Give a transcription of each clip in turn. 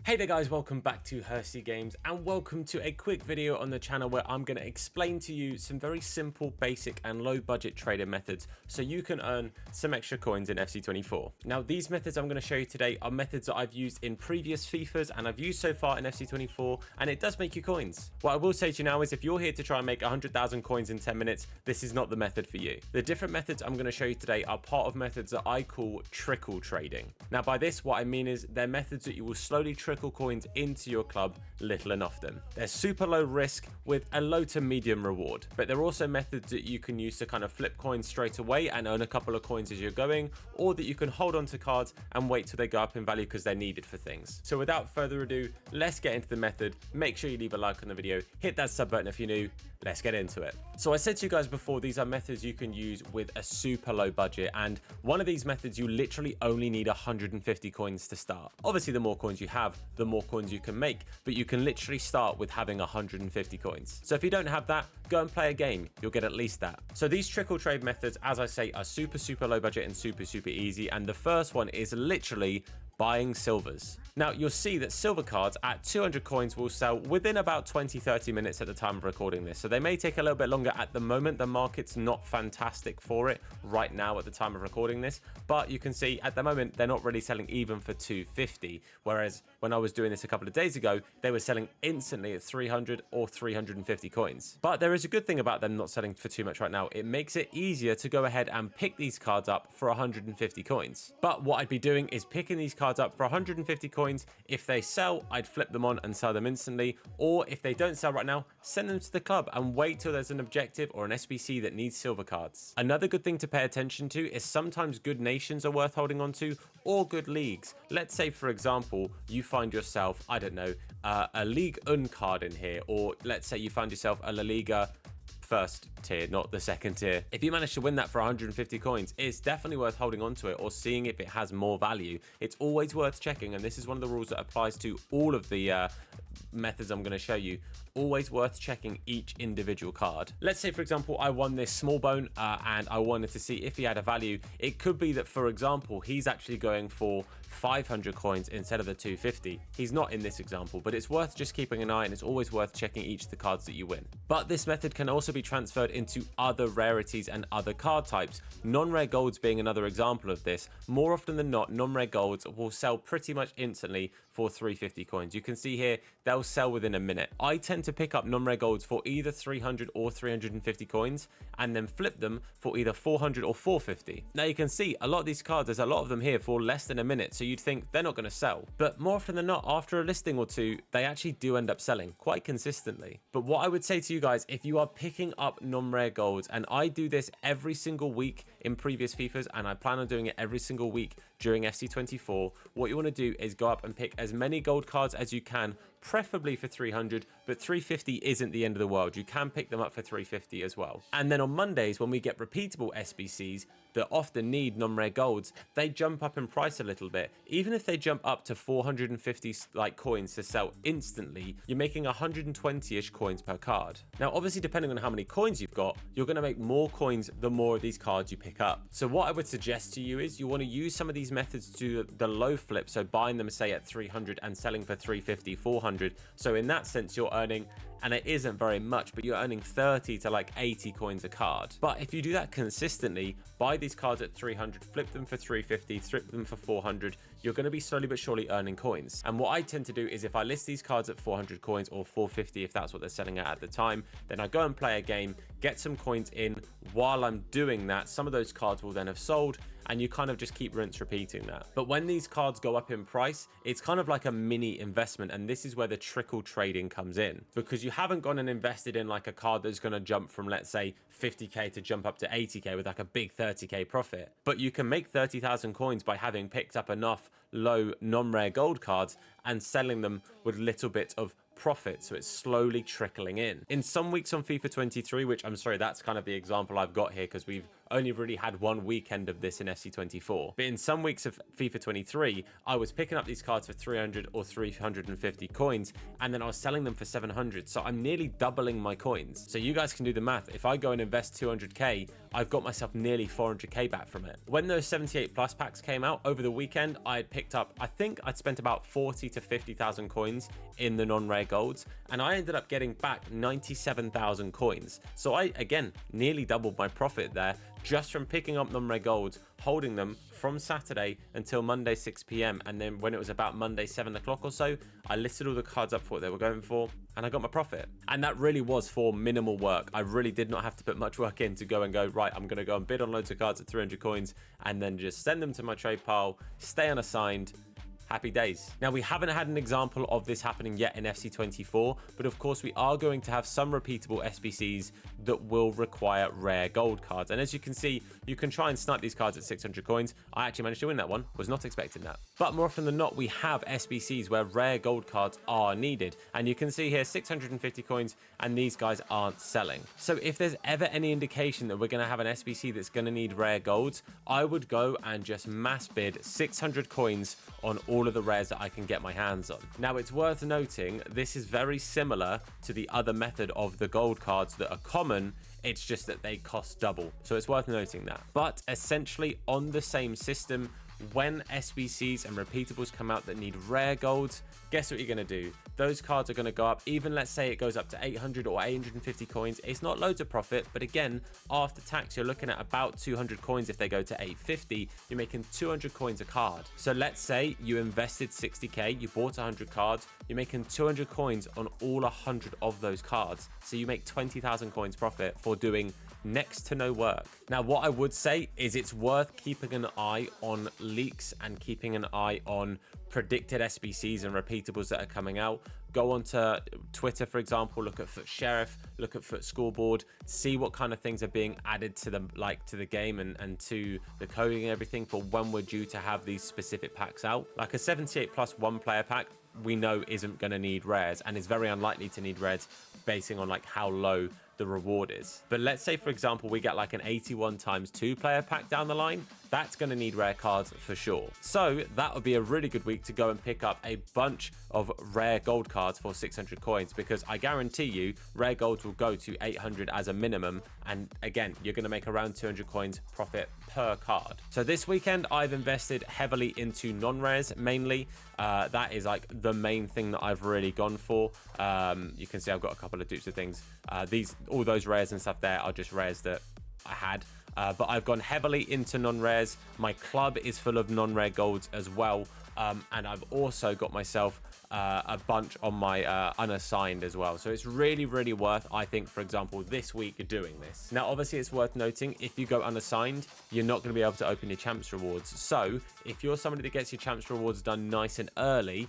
Hey there guys, welcome back to Hursty Games and welcome to a quick video on the channel where I'm going to explain to you some very simple, basic and low budget trading methods so you can earn some extra coins in FC24. Now these methods I'm going to show you today are methods that I've used in previous FIFAs and I've used so far in FC24, and it does make you coins. What I will say to you now is if you're here to try and make 100,000 coins in 10 minutes, this is not the method for you. The different methods I'm going to show you today are part of methods that I call trickle trading. Now by this what I mean is they're methods that you will slowly trickle coins into your club little and often. They're super low risk with a low to medium reward, but they're also methods that you can use to kind of flip coins straight away and earn a couple of coins as you're going, or that you can hold on to cards and wait till they go up in value because they're needed for things. So without further ado, let's get into the method. Make sure you leave a like on the video, hit that sub button if you're new. Let's get into it. So I said to you guys before, these are methods you can use with a super low budget, and one of these methods you literally only need 150 coins to start. Obviously the more coins you have, the more coins you can make, but you can literally start with having 150 coins. So if you don't have that, go and play a game, you'll get at least that. So these trickle trade methods, as I say, are super low budget and super easy, and the first one is literally buying silvers. Now you'll see that silver cards at 200 coins will sell within about 20-30 minutes at the time of recording this, so they may take a little bit longer. At the moment the market's not fantastic for it right now at the time of recording this, but you can see at the moment they're not really selling even for 250, whereas when I was doing this a couple of days ago they were selling instantly at 300 or 350 coins. But there is a good thing about them not selling for too much right now. It makes it easier to go ahead and pick these cards up for 150 coins. But what I'd be doing is picking these cards up for 150 coins. If they sell, I'd flip them on and sell them instantly, or if they don't sell right now, send them to the club and wait till there's an objective or an SBC that needs silver cards. Another good thing to pay attention to is sometimes good nations are worth holding on to, or good leagues. Let's say for example you find yourself, I don't know, a Ligue 1 card in here, or let's say you find yourself a La Liga first tier, not the second tier. If you manage to win that for 150 coins, it's definitely worth holding on to it or seeing if it has more value. It's always worth checking, and this is one of the rules that applies to all of the methods I'm going to show you. Always worth checking each individual card. Let's say for example I won this small bone and I wanted to see if he had a value. It could be that for example he's actually going for 500 coins instead of the 250. He's not in this example, but it's worth just keeping an eye, and it's always worth checking each of the cards that you win. But this method can also be transferred into other rarities and other card types, non-rare golds being another example of this. More often than not, non-rare golds will sell pretty much instantly for 350 coins. You can see here they'll sell within a minute. I tend to pick up non-rare golds for either 300 or 350 coins and then flip them for either 400 or 450. Now you can see a lot of these cards, there's a lot of them here for less than a minute, so you'd think they're not going to sell, but more often than not after a listing or two they actually do end up selling quite consistently. But what I would say to you guys, if you are picking up non-rare golds, and I do this every single week in previous FIFAs and I plan on doing it every single week during FC24, what you want to do is go up and pick as many gold cards as you can, preferably for 300, but 350 isn't the end of the world. You can pick them up for 350 as well. And then on Mondays when we get repeatable SBCs that often need non-rare golds, they jump up in price a little bit. Even if they jump up to 450 like coins to sell instantly, you're making 120-ish coins per card. Now obviously depending on how many coins you've got, you're going to make more coins the more of these cards you pick up. So what I would suggest to you is you want to use some of these methods to do the low flip, so buying them say at 300 and selling for 350, 400. So in that sense you're earning, and it isn't very much, but you're earning 30 to like 80 coins a card. But if you do that consistently, buy these cards at 300, flip them for 350, flip them for 400, you're going to be slowly but surely earning coins. And what I tend to do is if I list these cards at 400 coins or 450 if that's what they're selling at the time, then I go and play a game, get some coins in. While I'm doing that, some of those cards will then have sold, and you kind of just keep rinse repeating that. But when these cards go up in price, it's kind of like a mini investment, and this is where the trickle trading comes in, because you haven't gone and invested in like a card that's going to jump from let's say 50k to jump up to 80k with like a big 30k profit, but you can make 30,000 coins by having picked up enough low non-rare gold cards and selling them with a little bit of profit, so it's slowly trickling in. In some weeks on FIFA 23, which I'm sorry, that's kind of the example I've got here because we've only really had one weekend of this in FC24. But in some weeks of FIFA 23, I was picking up these cards for 300 or 350 coins, and then I was selling them for 700. So I'm nearly doubling my coins. So you guys can do the math. If I go and invest 200k, I've got myself nearly 400k back from it. When those 78 plus packs came out over the weekend, I had picked up, I think I'd spent about 40 to 50,000 coins in the non-rare golds, and I ended up getting back 97,000 coins. So I, again, nearly doubled my profit there just from picking up non-rare golds, holding them from Saturday until Monday 6 p.m. And then when it was about Monday 7 o'clock or so, I listed all the cards up for what they were going for, and I got my profit. And that really was for minimal work. I really did not have to put much work in to go and go, right, I'm going to go and bid on loads of cards at 300 coins and then just send them to my trade pile, stay unassigned. Happy days. Now, we haven't had an example of this happening yet in FC24, but of course we are going to have some repeatable SBCs that will require rare gold cards. And as you can see, you can try and snipe these cards at 600 coins. I actually managed to win that one, was not expecting that. But more often than not, we have SBCs where rare gold cards are needed. And you can see here 650 coins, and these guys aren't selling. So if there's ever any indication that we're going to have an SBC that's going to need rare golds, I would go and just mass bid 600 coins on all of the rares that I can get my hands on. Now, it's worth noting, this is very similar to the other method of the gold cards that are common. It's just that they cost double. So it's worth noting that. But essentially on the same system, when SBCs and repeatables come out that need rare golds, guess what you're going to do? Those cards are going to go up. Even let's say it goes up to 800 or 850 coins. It's not loads of profit, but again, after tax, you're looking at about 200 coins. If they go to 850, you're making 200 coins a card. So let's say you invested 60k, you bought 100 cards, you're making 200 coins on all 100 of those cards. So you make 20,000 coins profit for doing next to no work. Now, what I would say is it's worth keeping an eye on leaks and keeping an eye on predicted SBCs and repeatables that are coming out. Go onto Twitter, for example, look at Foot Sheriff, look at Foot Scoreboard, see what kind of things are being added to the to the game and to the coding and everything for when we're due to have these specific packs out. Like a 78 plus one player pack, we know isn't going to need rares and is very unlikely to need rares basing on like how low the reward is. But let's say, for example, we get like an 81 times 2 player pack down the line. That's going to need rare cards for sure. So that would be a really good week to go and pick up a bunch of rare gold cards for 600 coins, because I guarantee you rare golds will go to 800 as a minimum. And again, you're going to make around 200 coins profit per card. So this weekend, I've invested heavily into non-rares mainly. That is like the main thing that I've really gone for. You can see I've got a couple of dupes of things. All those rares and stuff there are just rares that I had. But I've gone heavily into non-rares. My club is full of non-rare golds as well. And I've also got myself a bunch on my unassigned as well. So it's really, really worth, I think, for example, this week doing this. Now, obviously, it's worth noting, if you go unassigned, you're not going to be able to open your champs rewards. So if you're somebody that gets your champs rewards done nice and early,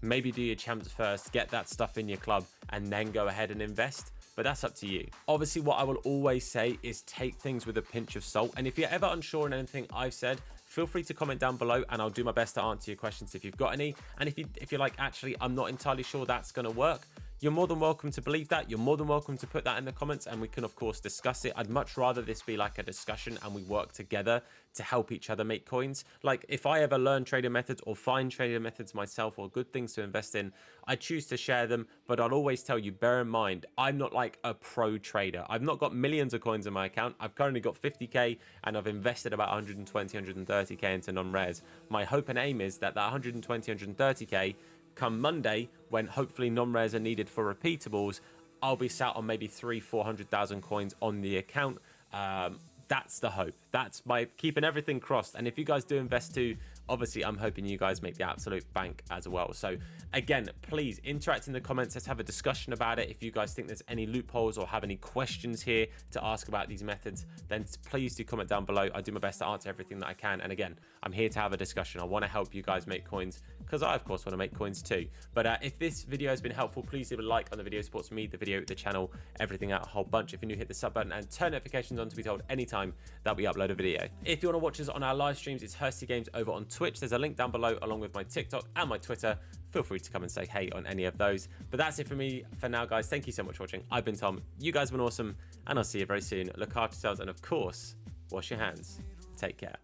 maybe do your champs first, get that stuff in your club, and then go ahead and invest. But that's up to you. Obviously, what I will always say is take things with a pinch of salt. And if you're ever unsure on anything I've said, feel free to comment down below and I'll do my best to answer your questions if you've got any. And if you're like, actually, I'm not entirely sure that's going to work, you're more than welcome to believe that. You're more than welcome to put that in the comments and we can, of course, discuss it. I'd much rather this be like a discussion and we work together to help each other make coins. Like if I ever learn trading methods or find trading methods myself or good things to invest in, I choose to share them. But I'll always tell you, bear in mind, I'm not like a pro trader. I've not got millions of coins in my account. I've currently got 50k and I've invested about 120, 130k into non-rares. My hope and aim is that 120, 130k come Monday, when hopefully non-rares are needed for repeatables, I'll be sat on maybe 300,000-400,000 coins on the account. That's the hope. That's my keeping everything crossed. And if you guys do invest too, obviously I'm hoping you guys make the absolute bank as well. So again, please interact in the comments. Let's have a discussion about it. If you guys think there's any loopholes or have any questions here to ask about these methods, then please do comment down below. I do my best to answer everything that I can. And again, I'm here to have a discussion. I want to help you guys make coins because I, of course, want to make coins too. But if this video has been helpful, please leave a like on the video. It supports me, the video, the channel, everything out a whole bunch. If you're new, hit the sub button and turn notifications on to be told anytime that we upload a video. If you want to watch us on our live streams, it's Hursty Games over on Twitch. There's a link down below along with my TikTok and my Twitter. Feel free to come and say hey on any of those. But that's it for me for now, guys. Thank you so much for watching. I've been Tom. You guys have been awesome, and I'll see you very soon. Look after yourselves, and of course, wash your hands. Take care.